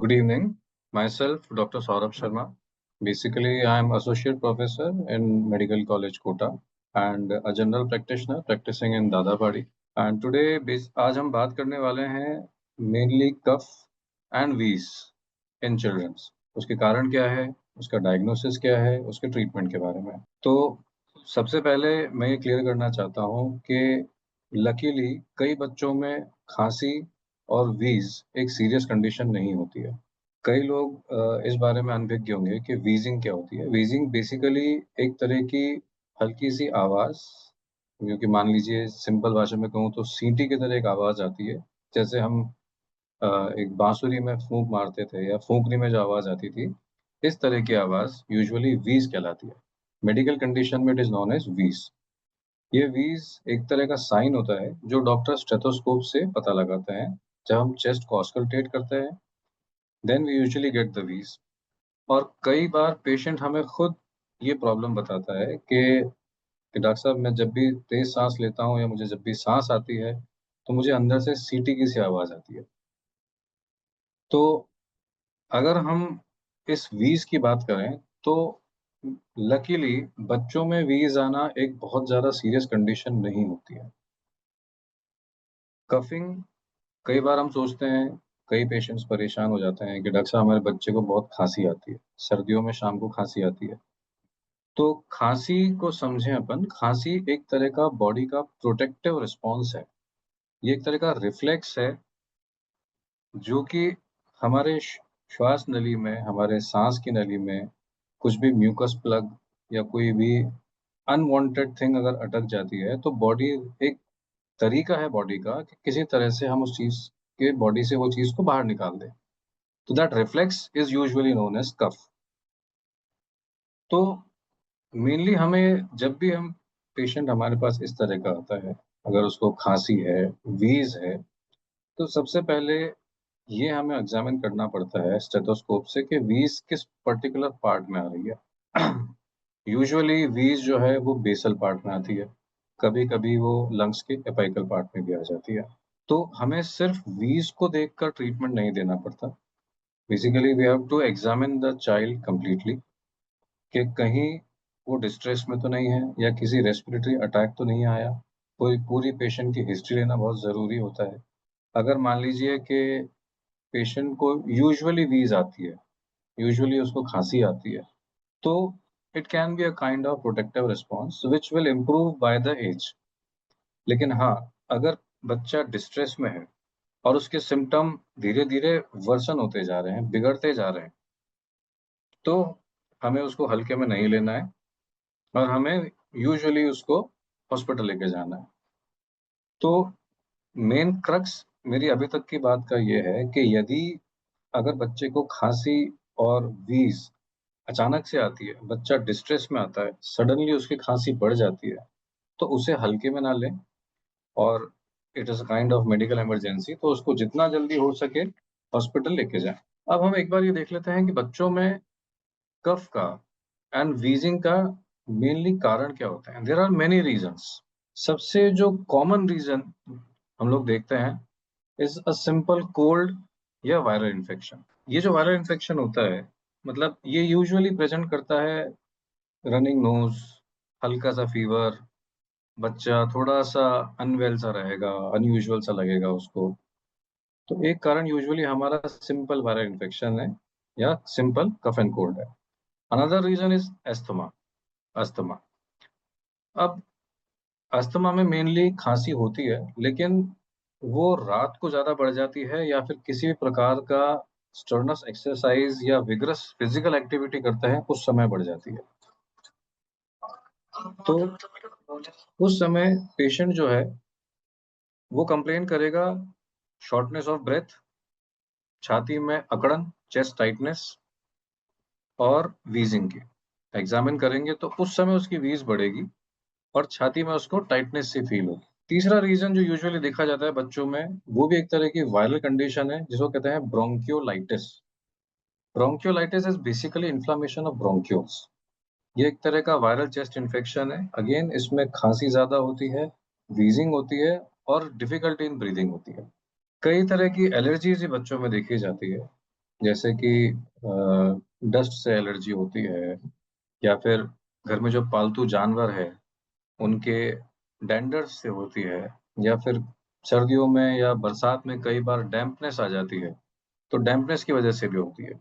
Good evening. Myself, Dr. Saurabh Sharma. Basically, I am associate professor in Medical College Kota and a general practitioner practicing in Dadapadi. And today, आज हम बात करने वाले हैं mainly cough and wheeze in children. उसके कारण क्या है, उसका डायग्नोसिस क्या है, उसके ट्रीटमेंट के बारे में। तो सबसे पहले मैं ये क्लियर करना चाहता हूँ कि लकीली कई बच्चों में खांसी और वीज़ एक सीरियस कंडीशन नहीं होती है। कई लोग इस बारे में अनभिज्ञ होंगे कि वीज़िंग क्या होती है। वीज़िंग बेसिकली एक तरह की हल्की-सी आवाज़, जो कि मान लीजिए सिंपल भाषा में कहूँ तो सीटी की तरह एक आवाज़ आती है। जैसे हम अ, एक बाँसुरी में फूँक मारते थे या फूँकने में जो आवाज़ आती थी, इस तरह की आवाज़ यूजुअली वीज़ कहलाती है। मेडिकल कंडीशन में it is known as Vs. ये व्हीज़ एक तरह का साइन होता है, जो डॉक्टर स्टेथोस्कोप से पता लगाते हैं। जब हम चेस्ट को ऑस्कल्टेट करते हैं, then we usually get the wheeze. और कई बार पेशेंट हमें खुद ये प्रॉब्लम बताता है कि डॉक्टर साहब, मैं जब भी तेज़ साँस लेता हूँ या मुझे जब भी साँस आती है, तो मुझे अंदर से सीटी की सी आवाज़ आती है। तो अगर हम इस व्हीज़ की बात करें, तो लकीली बच्चों में व्हीज़ आना एक बहुत ज़्यादा सीरियस कंडीशन नहीं होती है। कफिंग, कई बार हम सोचते हैं, कई पेशेंट्स परेशान हो जाते हैं कि डॉक्टर साहब हमारे बच्चे को बहुत खाँसी आती है, सर्दियों में शाम को खाँसी आती है। तो खाँसी को समझें अपन, खाँसी एक तरह का बॉडी का प्रोटेक्टिव रिस्पॉन्स है। ये एक तरह का रिफ्लेक्स है, जो कि हमारे श्वास नली में, हमारे साँस की नली में कुछ भी म्यूकस प्लग या कोई भी अनवांटेड थिंग अगर अटक जाती है, तो बॉडी एक तरीका है बॉडी का कि किसी तरह से हम उस चीज़ के बॉडी से वो चीज़ को बाहर निकाल दें। तो that reflex is usually known as cough. तो मेनली हमें जब भी हम पेशेंट हमारे पास इस तरह का आता है, अगर उसको खाँसी है, व्हीज़ है, तो सबसे पहले ये हमें एग्ज़ामिन करना पड़ता है स्टेथोस्कोप से कि व्हीज़ किस पर्टिकुलर पार्ट में आ रही है। यूजुअली व्हीज़ जो है वो बेसल पार्ट में आती है, कभी-कभी वो लंग्स के एपिकल पार्ट में भी आ जाती है। तो हमें सिर्फ व्हीज़ को देखकर ट्रीटमेंट नहीं देना पड़ता। Basically we have to examine the child completely कि कहीं वो डिस्ट्रेस में तो नहीं है या किसी रेस्पिरेटरी अटैक तो नहीं आया। पूरी पूरी पेशेंट की हिस्ट्री लेना बहुत ज़रूरी होता है। अगर मान लीजिए कि पेशेंट को यूजुअली व्हीज़ आती है, यूजुअली उसको खाँसी आती है, तो it can be a kind of protective response which will improve by the age. लेकिन हाँ, अगर बच्चा डिस्ट्रेस में है और उसके सिम्पटम धीरे-धीरे वर्सन होते जा रहे हैं, बिगड़ते जा रहे हैं, तो हमें उसको हल्के में नहीं लेना है और हमें यूजुअली उसको हॉस्पिटल लेके जाना है। तो मेन क्रक्स मेरी अभी तक की बात का ये है कि यदि अगर बच्चे को खाँसी और व्हीज़ अचानक से आती है, बच्चा डिस्ट्रेस में आता है, सडनली उसकी खाँसी बढ़ जाती है, तो उसे हल्के में ना लें और it is a kind of medical emergency, तो उसको जितना जल्दी हो सके हॉस्पिटल लेके जाएँ। अब हम एक बार ये देख लेते हैं कि बच्चों में कफ का एंड व्हीजिंग का मेनली कारण क्या होते हैं? There are many reasons. सबसे जो कॉमन रीज़न हम लोग देखते हैं इज़ अ सिंपल कोल्ड या वायरल इन्फेक्शन। ये जो वायरल इन्फेक्शन होता है, मतलब ये यूजुअली प्रेज़ेंट करता है रनिंग नोज़, हल्का-सा फ़ीवर, बच्चा थोड़ा-सा अनवेल सा रहेगा, अनयूजुअल सा लगेगा उसको। तो एक कारण यूजुअली हमारा सिंपल वायरल इन्फेक्शन है या सिंपल कफ एंड कोल्ड है। Another reason is asthma. Asthma. अब अस्थमा में मेनली खाँसी होती है, लेकिन वो रात को ज़्यादा बढ़ जाती है या फिर किसी भी प्रकार का स्ट्रेनस एक्सरसाइज़ या विगरस फिज़िकल एक्टिविटी करते हैं, उस समय बढ़ जाती है। तो उस समय पेशेंट जो है, वो कंप्लेन करेगा शॉर्टनेस ऑफ ब्रेथ, छाती में अकड़न, चेस्ट टाइटनेस और व्हीज़िंग की। एग्ज़ामिन करेंगे तो उस समय उसकी व्हीज़ बढ़ेगी और छाती में उसको टाइटनेस सी फ़ील होगी। तीसरा रीज़न जो यूजुअली देखा जाता है बच्चों में, वो भी एक तरह की वायरल कंडीशन है, जिसको कहते हैं bronchiolitis. Bronchiolitis is basically inflammation of bronchioles. ये एक तरह का वायरल चेस्ट इन्फेक्शन है। अगेन इसमें खाँसी ज़्यादा होती है, व्हीज़िंग होती है और डिफ़िकल्टी इन ब्रीथिंग होती है। कई तरह की एलर्जीज़ भी बच्चों में देखी जाती है, जैसे कि डस्ट से एलर्जी होती है, या फिर घर में जो पालतू जानवर है, उनके डैंडर्स से होती है, या फिर सर्दियों में या बरसात में कई बार डैम्पनेस आ जाती है, तो डैम्पनेस की वजह से भी होती है।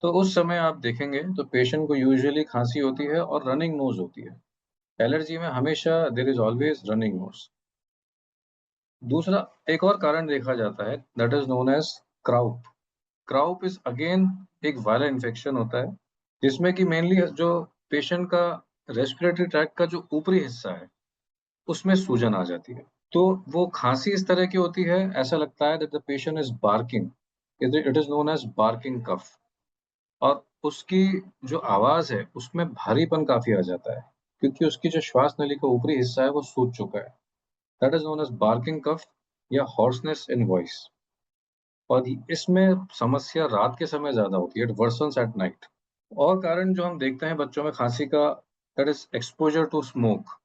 तो उस समय आप देखेंगे तो पेशेंट को यूजुअली खाँसी होती है और रनिंग नोज़ होती है। एलर्जी में हमेशा there is always running nose. दूसरा एक और कारण देखा जाता है, that is known as croup. Croup is again एक वायरल इन्फेक्शन होता है, जिसमें कि मेनली जो पेशेंट का रेस्पिरेटरी ट्रैक्ट का जो ऊपरी हिस्सा है, उसमें सूजन आ जाती है। तो वो खाँसी इस तरह की होती है, ऐसा लगता है that the patient is barking. It is known as barking cough. और उसकी जो आवाज़ है, उसमें भारीपन काफ़ी आ जाता है, क्योंकि उसकी जो श्वास नली का ऊपरी हिस्सा है, वो सूज चुका है। That is known as barking cough या हॉर्सनेस इन वॉइस। और इसमें समस्या रात के समय ज़्यादा होती है, इट वर्सन्स एट नाइट। और कारण जो हम देखते हैं बच्चों में खाँसी का, that is exposure to smoke.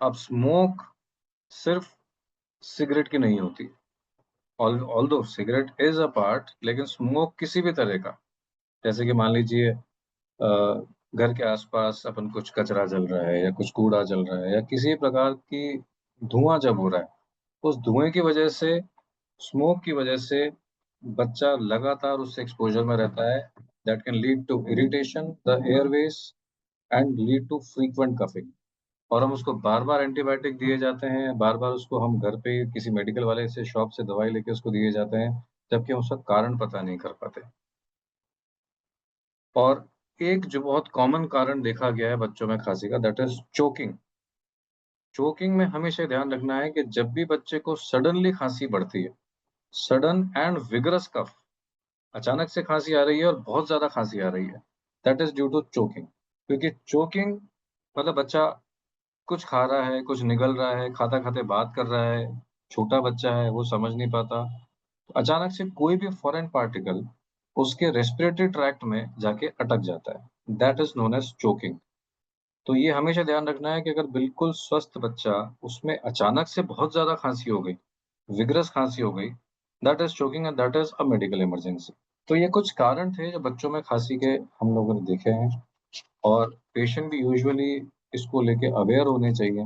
अब स्मोक सिर्फ़ सिगरेट की नहीं होती, although cigarette is a part, लेकिन स्मोक किसी भी तरह का, जैसे कि मान लीजिए घर के आस-पास अपन कुछ कचरा जल रहा है या कुछ कूड़ा जल रहा है या किसी प्रकार की धुआँ जब हो रहा है, उस धुएँ की वजह से, स्मोक की वजह से बच्चा लगातार उस एक्सपोज़र में रहता है, that can lead to irritation the airways and lead to frequent coughing. और हम उसको बार-बार एंटीबायोटिक दिए जाते हैं, बार-बार उसको हम घर पे किसी मेडिकल वाले से शॉप से दवाई लेके उसको दिए जाते हैं, जबकि हम उसका कारण पता नहीं कर पाते। और एक जो बहुत कॉमन कारण देखा गया है बच्चों में खाँसी का, दैट इज़ चोकिंग। चोकिंग में हमेशा ध्यान रखना है कि जब भी बच्चे को सडनली खाँसी बढ़ती है, सडन एंड विगरस कफ, अचानक से खाँसी आ रही है और बहुत ज़्यादा खाँसी आ रही है, that is due to choking. क्योंकि चोकिंग मतलब बच्चा कुछ खा रहा है, कुछ निगल रहा है, खाते-खाते बात कर रहा है, छोटा बच्चा है, वो समझ नहीं पाता। तो अचानक से कोई भी फॉरेन पार्टिकल उसके रेस्पिरेटरी ट्रैक्ट में जाके अटक जाता है, that is known as choking. तो ये हमेशा ध्यान रखना है कि अगर बिल्कुल स्वस्थ बच्चा, उसमें अचानक से बहुत ज़्यादा खाँसी हो गई, विगरस खाँसी हो गई, that is choking and that is a medical emergency. तो ये कुछ कारण थे जो बच्चों में खाँसी के हम लोगों ने देखे हैं, और पेशेंट भी यूजुअली इसको लेके अवेयर होने चाहिए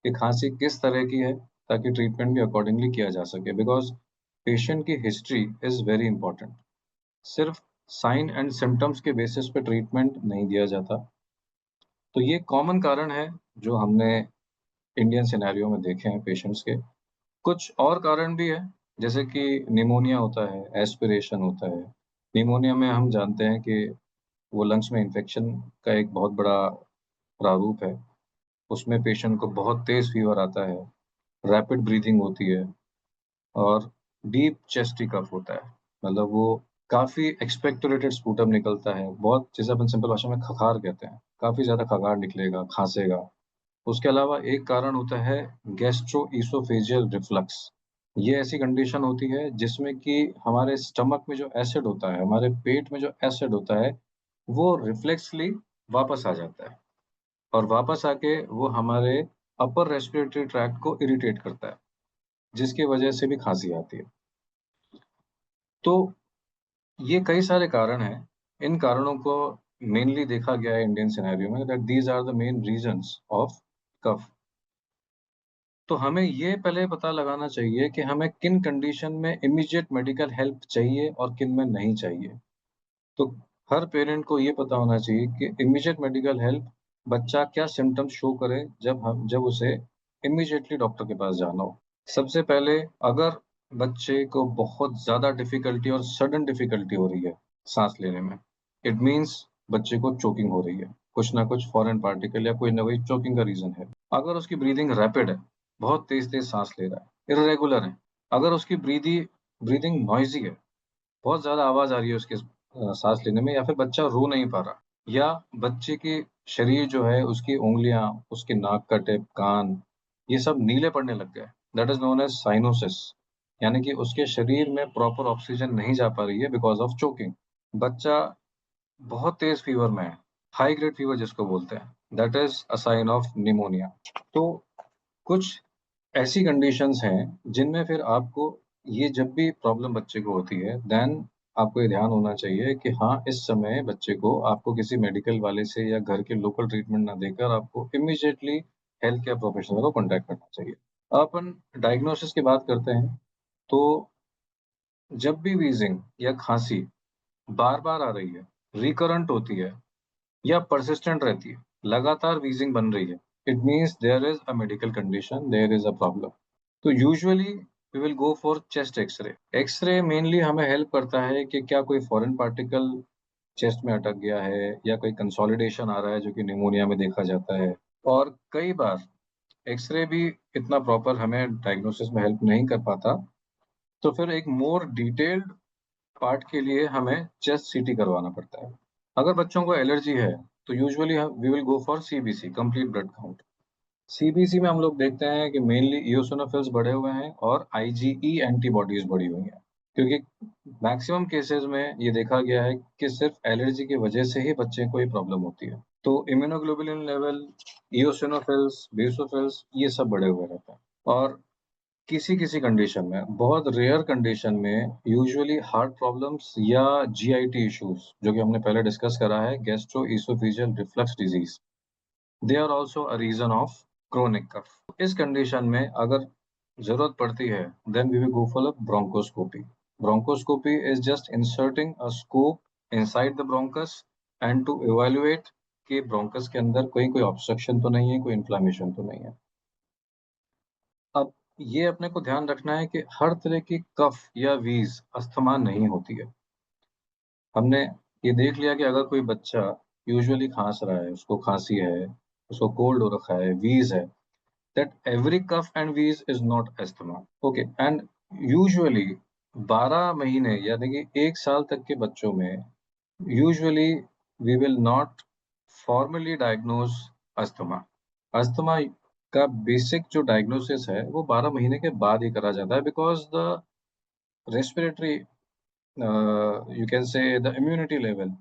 कि खाँसी किस तरह की है, ताकि ट्रीटमेंट भी अकॉर्डिंगली किया जा सके, बिकॉज़ पेशेंट की हिस्ट्री इज़ वेरी इंपॉर्टेंट। सिर्फ़ साइन एंड सिम्पटम्स के बेसिस पे ट्रीटमेंट नहीं दिया जाता। तो ये कॉमन कारण है जो हमने इंडियन सिनेरियो में देखे हैं पेशेंट्स के। कुछ और कारण भी हैं, जैसे कि निमोनिया होता है, एस्पिरेशन होता है। निमोनिया में हम जानते हैं कि वो लंग्स में इन्फेक्शन का एक बहुत बड़ा प्रारूप है। उसमें पेशेंट को बहुत तेज़ फ़ीवर आता है, रैपिड ब्रीथिंग होती है और डीप चेस्टी कफ होता है। मतलब वो काफ़ी एक्सपेक्टोरेटेड स्पूटम निकलता है। बहुत, जिसे अपन सिंपल भाषा में खखार कहते हैं। काफ़ी ज़्यादा खखार निकलेगा, खाँसेगा। उसके अलावा एक कारण होता है गैस्ट्रोएसोफेजियल रिफ्लक्स। ये ऐसी कंडीशन होती है जिसमें कि हमारे स्टमक में जो एसिड होता है, हमारे पेट में जो एसिड होता है, वो रिफ्लेक्सली वापस आ जाता है और वापस आके वो हमारे अपर रेस्पिरेटरी ट्रैक्ट को इरिटेट करता है, जिसकी वजह से भी खाँसी आती है। तो ये कई सारे कारण हैं। इन कारणों को मेनली देखा गया है इंडियन सिनेरियो में, that these are the main reasons of cough. तो हमें ये पहले पता लगाना चाहिए कि हमें किन कंडीशन में इमीडिएट मेडिकल हेल्प चाहिए और किन में नहीं चाहिए। तो हर पेरेंट को ये पता होना चाहिए कि इमीडिएट मेडिकल हेल्प बच्चा क्या सिम्पटम्स शो करे जब उसे इमीडिएटली डॉक्टर के पास जाना हो। सबसे पहले, अगर बच्चे को बहुत ज़्यादा डिफ़िकल्टी और सडन डिफ़िकल्टी हो रही है साँस लेने में, इट मीन्स बच्चे को चोकिंग हो रही है। कुछ ना कुछ फॉरेन पार्टिकल या कोई ना कोई चोकिंग का रीज़न है। अगर उसकी ब्रीथिंग रैपिड है, बहुत तेज़-तेज़ साँस ले रहा है, इर्रेगुलर है, अगर उसकी ब्रीथिंग नॉइज़ी है, बहुत ज़्यादा आवाज़ आ रही है उसके साँस लेने में, या फिर बच्चा रो नहीं पा रहा, या बच्चे की शरीर जो है, उसकी उँगलियाँ, उसके नाक का टिप, कान, ये सब नीले पड़ने लग गए, that is known as cyanosis. यानी कि उसके शरीर में प्रॉपर ऑक्सीजन नहीं जा पा रही है बिकॉज़ ऑफ चोकिंग। बच्चा बहुत तेज़ फ़ीवर में है, हाई ग्रेड फ़ीवर जिसको बोलते हैं, that is a sign of pneumonia. तो कुछ ऐसी कंडीशंस हैं जिनमें फिर आपको, ये जब भी प्रॉब्लम बच्चे को होती है, देन आपको ये ध्यान होना चाहिए कि हाँ, इस समय बच्चे को आपको किसी मेडिकल वाले से या घर के लोकल ट्रीटमेंट ना देकर आपको इमीडिएटली हेल्थ केयर प्रोफेशनल को कॉन्टैक्ट करना चाहिए। अपन डायग्नोसिस की बात करते हैं, तो जब भी वीज़िंग या खाँसी बार-बार आ रही है, रिकरेंट होती है या पर्सिस्टेंट रहती है, लगातार वीज़िंग बन रही है, it means there is a medical condition, there is a problem. तो usually we will go for chest X-ray. X-ray mainly हमें हेल्प करता है कि क्या कोई फॉरेन पार्टिकल चेस्ट में अटक गया है या कोई कंसोलिडेशन आ रहा है जो कि निमोनिया में देखा जाता है। और कई बार एक्स-रे भी इतना प्रॉपर हमें डायग्नोसिस में हेल्प नहीं कर पाता, तो फिर एक मोर डिटेल्ड पार्ट के लिए हमें चेस्ट सीटी करवाना पड़ता है। अगर बच्चों को एलर्जी है, तो usually we will go for CBC, complete blood count. CBC में हम लोग देखते हैं कि मेनली इओसिनोफिल्स बढ़े हुए हैं और आईजीई एंटीबॉडीज़ बढ़ी हुई हैं। क्योंकि मैक्सिमम केसेज़ में ये देखा गया है कि सिर्फ़ एलर्जी की वजह से ही बच्चे को ये प्रॉब्लम होती है। तो इम्यूनोग्लोबुलिन लेवल, इओसिनोफिल्स, बेसोफिल्स ये सब बढ़े हुए रहते हैं। और किसी-किसी कंडीशन में, बहुत रेयर कंडीशन में यूजुअली हार्ट प्रॉब्लम्स या जीआईटी इश्यूज़ जो कि हमने पहले डिस्कस करा है, gastroesophageal reflux disease, they are also a reason of chronic cough. इस कंडीशन में अगर ज़रूरत पड़ती है, then we will go for a bronchoscopy. Bronchoscopy is just inserting a scope inside the bronchus and to evaluate कि bronchus के अंदर कोई ऑब्स्ट्रक्शन तो नहीं है, कोई इन्फ्लेमेशन तो नहीं है। अब ये अपने को ध्यान रखना है कि हर तरह की कफ या वीज़ अस्थमा नहीं होती है। हमने ये देख लिया कि अगर कोई बच्चा यूजुअली खाँस रहा है, उसको खाँसी है, उसको कोल्ड हो रखा है, वीज़ है, that every cough and wheeze is not asthma. Okay, and usually 12 महीने यानी कि 1 साल तक के बच्चों में usually we will not formally diagnose asthma. Asthma का बेसिक जो डायग्नोसिस है वो 12 महीने के बाद ही करा जाता है because the respiratory you can say the immunity level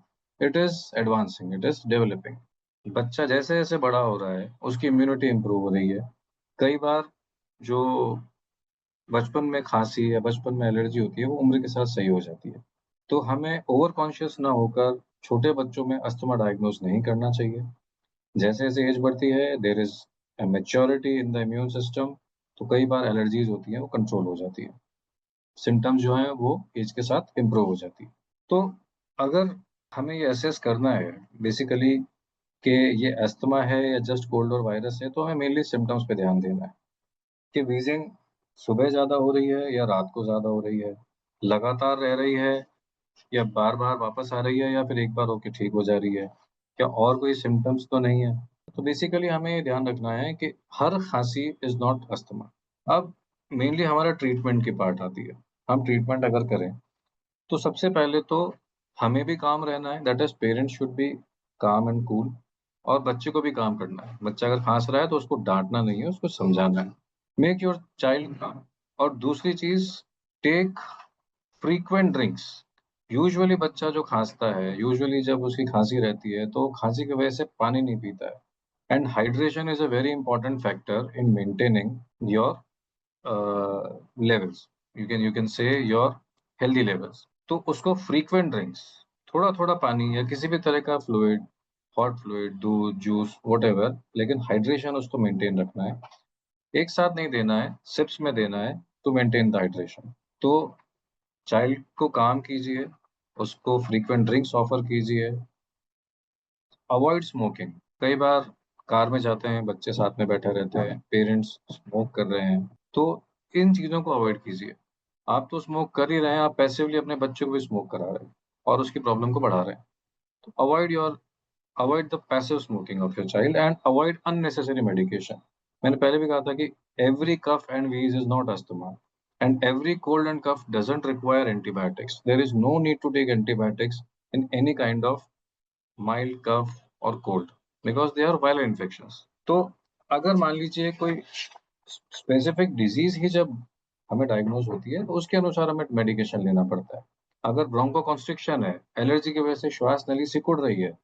it is advancing, it is developing. बच्चा जैसे-जैसे बड़ा हो रहा है, उसकी इम्यूनिटी इम्प्रूव हो रही है। कई बार जो बचपन में खाँसी या बचपन में एलर्जी होती है, वो उम्र के साथ सही हो जाती है। तो हमें ओवर कॉन्शियस ना होकर छोटे बच्चों में अस्थमा डायग्नोज़ नहीं करना चाहिए। जैसे-जैसे एज बढ़ती है, there is a maturity in the immune system, तो कई बार एलर्जीज़ होती हैं, वो कंट्रोल हो जाती हैं। सिम्पटम्स जो हैं, वो एज के साथ इम्प्रूव हो जाती हैं। तो अगर हमें ये असेस करना है बेसिकली कि ये अस्थमा है या जस्ट कोल्ड और वायरस है, तो हमें मेनली सिम्पटम्स पे ध्यान देना है। कि वीज़िंग सुबह ज़्यादा हो रही है या रात को ज़्यादा हो रही है? लगातार रह रही है या बार-बार वापस आ रही है या फिर एक बार होके ठीक हो जा रही है? क्या और कोई सिम्पटम्स तो नहीं है? तो बेसिकली हमें ये ध्यान रखना है कि हर खाँसी इज़ नॉट अस्थमा। अब मेनली हमारा ट्रीटमेंट की पार्ट आती है। हम ट्रीटमेंट अगर करें, तो सबसे पहले तो हमें भी काम रहना है, that is parents should be काम एंड कूल और बच्चे को भी काम करना है। बच्चा अगर खाँस रहा है तो उसको डाँटना नहीं है, उसको समझाना है। मेक योर चाइल्ड काम। और दूसरी चीज़, टेक फ्रीक्वेंट ड्रिंक्स। यूजुअली बच्चा जो खाँसता है, यूजुअली जब उसकी खाँसी रहती है, तो खाँसी की वजह से पानी नहीं पीता है। And hydration is a very important factor in maintaining your levels. You can say your healthy levels. तो उसको फ्रीक्वेंट ड्रिंक्स, थोड़ा-थोड़ा पानी या किसी भी तरह का फ्लूइड, हॉट फ्लूइड, दूध, जूस, व्हाटएवर, लेकिन हाइड्रेशन उसको मेंटेन रखना है। एक साथ नहीं देना है, सिप्स में देना है टू मेंटेन द हाइड्रेशन। तो चाइल्ड को काम कीजिए, उसको फ्रीक्वेंट ड्रिंक्स ऑफर कीजिए, अवॉइड स्मोकिंग। कई बार कार में जाते हैं, बच्चे साथ में बैठे रहते हैं, पेरेंट्स स्मोक कर रहे हैं, तो इन चीज़ों को अवॉइड कीजिए। आप तो स्मोक कर ही रहे हैं, आप पैसिवली अपने बच्चे को भी स्मोक करा रहे हैं और उसकी प्रॉब्लम को बढ़ा रहे हैं। तो avoid the passive smoking of your child and avoid unnecessary medication. मैंने पहले भी कहा था कि every cough and wheeze is not asthma and every cold and cough doesn't require antibiotics. There is no need to take antibiotics in any kind of mild cough और cold because they are viral infections. तो अगर मान लीजिए कोई specific disease ही जब हमें diagnose होती है, तो उसके अनुसार हमें मेडिकेशन लेना पड़ता है। अगर ब्रोंकोकॉन्स्ट्रिक्शन है, एलर्जी की वजह से श्वास नली सिकुड़ रही है,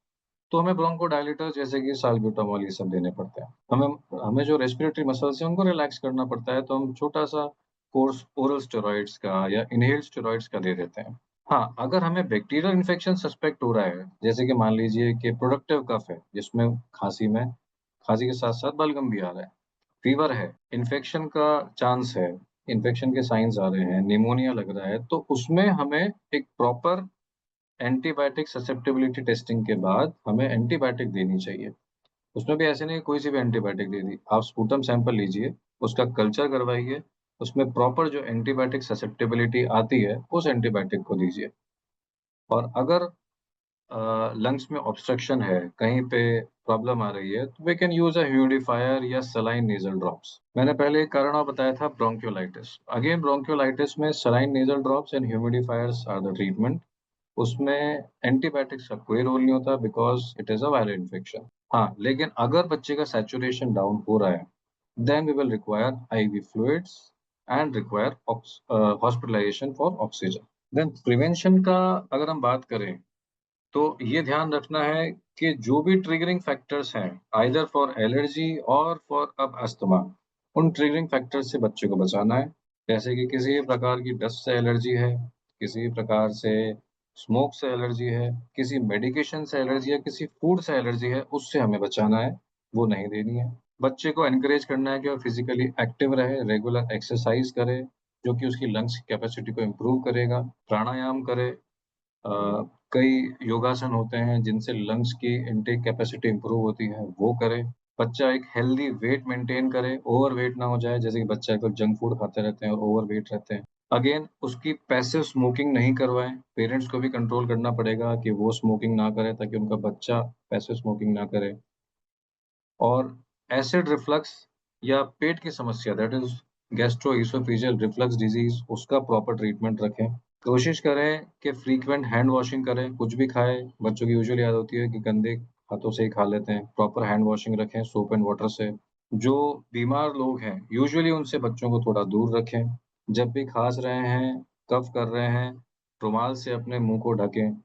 तो हमें ब्रोंकोडायलेटर जैसे कि साल्ब्यूटामॉल ये सब देने पड़ते हैं। हमें हमें जो रेस्पिरेटरी मसल्स हैं उनको रिलैक्स करना पड़ता है, तो हम छोटा-सा कोर्स ओरल स्टेरॉइड्स का या इन्हेल्ड स्टेरॉइड्स का दे देते हैं। हाँ, अगर हमें बैक्टीरियल इन्फेक्शन सस्पेक्ट हो रहा है, जैसे कि मान लीजिए कि प्रोडक्टिव कफ है, जिसमें खाँसी के साथ-साथ बलगम भी आ रहा है, फीवर है, इन्फेक्शन का चांस है, इन्फेक्शन के साइन्स आ रहे हैं, निमोनिया लग रहा है, तो उसमें हमें एक प्रॉपर एंटीबायोटिक ससेप्टेबिलिटी टेस्टिंग के बाद हमें एंटीबायोटिक देनी चाहिए। उसमें भी ऐसे नहीं कोई सी भी एंटीबायोटिक दे दी। आप स्पूटम सैंपल लीजिए, उसका कल्चर करवाइए, उसमें प्रॉपर जो एंटीबायोटिक ससेप्टेबिलिटी आती है, उस एंटीबायोटिक को दीजिए। और अगर लंग्स में ऑब्स्ट्रक्शन है, कहीं पे प्रॉब्लम आ रही है, तो we can use a humidifier या सलाइन नेज़ल ड्रॉप्स। मैंने पहले एक कारण और बताया था ब्रोंकियोलाइटिस। अगेन ब्रोंकियोलाइटिस में saline nasal drops and humidifiers are the treatment. उसमें एंटीबायोटिक्स का कोई रोल नहीं होता because it is a viral infection. हाँ, लेकिन अगर बच्चे का सैचुरेशन डाउन हो रहा है, then we will require IV fluids and require hospitalization for oxygen. Then prevention का अगर हम बात करें तो ये ध्यान रखना है कि जो भी ट्रिगरिंग फैक्टर्स हैं, आइदर फॉर एलर्जी और फॉर अब अस्थमा, उन ट्रिगरिंग फैक्टर्स से बच्चे को बचाना है। जैसे कि किसी भी प्रकार की डस्ट से एलर्जी है, किसी भी प्रकार से स्मोक से एलर्जी है, किसी मेडिकेशन से एलर्जी है, किसी फूड से एलर्जी है, उससे हमें बचाना है, वो नहीं देनी है। बच्चे को एनकरेज करना है कि वो फिज़िकली एक्टिव रहे, रेगुलर एक्सरसाइज़ करे, जो कि उसकी लंग्स की कैपेसिटी को इम्प्रूव करेगा। प्राणायाम करे, अ, कई योगासन होते हैं जिनसे लंग्स की इनटेक कैपेसिटी इम्प्रूव होती है, वो करें। बच्चा एक हेल्दी वेट मेंटेन करे, ओवरवेट ना हो जाए, जैसे कि बच्चा अगर जंक फूड खाते रहते हैं और ओवरवेट रहते हैं। अगेन उसकी पैसिव स्मोकिंग नहीं करवाएँ, पेरेंट्स को भी कंट्रोल करना पड़ेगा कि वो स्मोकिंग ना करे ताकि उनका बच्चा पैसिव स्मोकिंग ना करे। और एसिड रिफ्लक्स या पेट की समस्या that is gastro-oesophageal reflux disease उसका प्रॉपर ट्रीटमेंट रखें। कोशिश करें कि फ्रीक्वेंट हैंड वॉशिंग करें, कुछ भी खाएँ, बच्चों की यूजुअली आदत होती है कि गंदे हाथों से ही खा लेते हैं। प्रॉपर हैंड वॉशिंग रखें सोप एंड वाटर से। जो बीमार लोग हैं, यूजुअली उनसे बच्चों को थोड़ा दूर रखें। जब भी खाँस रहे हैं, कफ कर रहे हैं, रुमाल से अपने मुँह को ढकें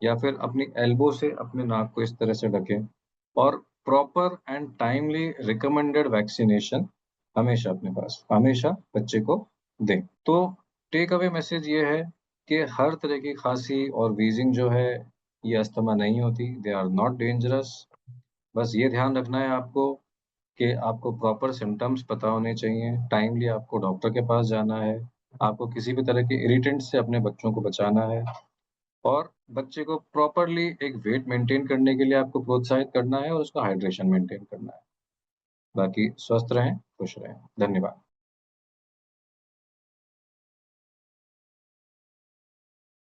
या फिर अपनी एल्बो से अपने नाक को इस तरह से ढकें और proper and timely recommended vaccination हमेशा बच्चे को दें। तो टेक अवे मैसेज ये है कि हर तरह की खाँसी और वीज़िंग जो है, ये अस्थमा नहीं होती, दे आर नॉट डेंजरस। बस ये ध्यान रखना है आपको कि आपको प्रॉपर सिम्पटम्स पता होने चाहिए, टाइमली आपको डॉक्टर के पास जाना है, आपको किसी भी तरह के इरिटेंट से अपने बच्चों को बचाना है और बच्चे को प्रॉपरली एक वेट मेंटेन करने के लिए आपको प्रोत्साहित करना है और उसका हाइड्रेशन मेंटेन करना है। बाकी स्वस्थ रहें, खुश रहें। धन्यवाद।